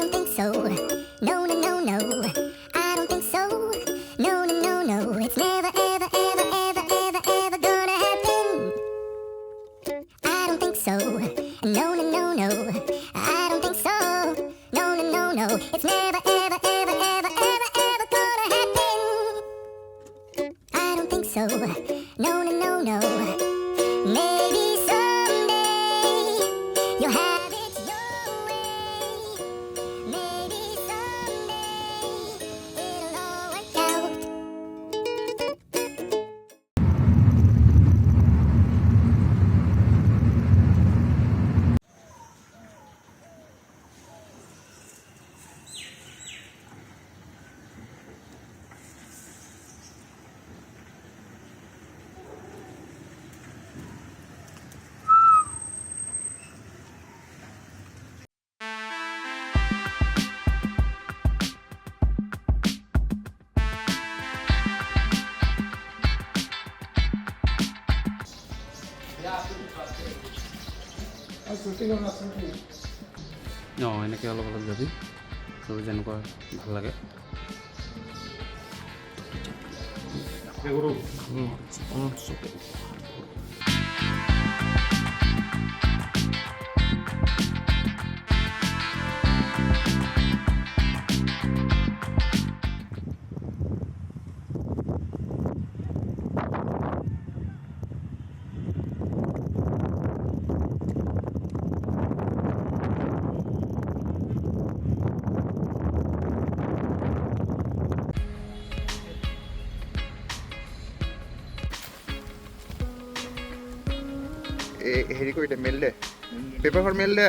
don't think so. No, no, no, no. I don't think so. No, no, no, no. It's never, ever, ever, ever, ever, ever gonna happen. I don't think so. No, no, no, no. I don't think so. No, no, no, no. It's never, ever, ever, ever, ever, ever gonna happen. I don't think so. No, no, no, no. Maybe someday you'll have it your way. Maybe someday it'll all work out. এনেকৈ অলপ অলপ যাবি তোৰ যেনেকুৱা ভাল লাগে হেৰি কৰি দে মেল দে পেপাৰখন মেল দে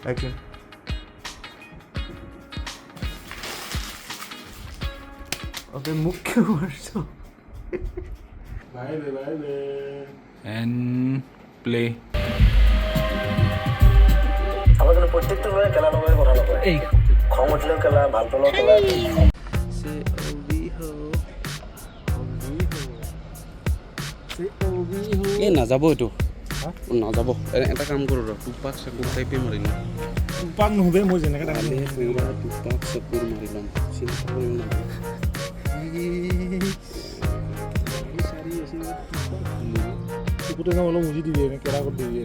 Action. अबे मुख्य वर्ष Bye bye. and play আমার কোনো প্রত্যেকটা লোকের খেলা নয় কথা নয় এই খং উঠলেও খেলা ভাল পালেও খেলা से ओबी हो এ নাযাব এইটো নাযাব এটা কাম কৰোঁ ৰ টুপাক চাকুৰ টাইপে মাৰি লওঁ টুপাক নহ'বে মই যেনেকৈ কালি টুপাক চাকুৰ মাৰি ল'ম চিন্তা কৰিব নালাগে চকুতে অলপ মুজি দিবি কেৰা কৰি দিবি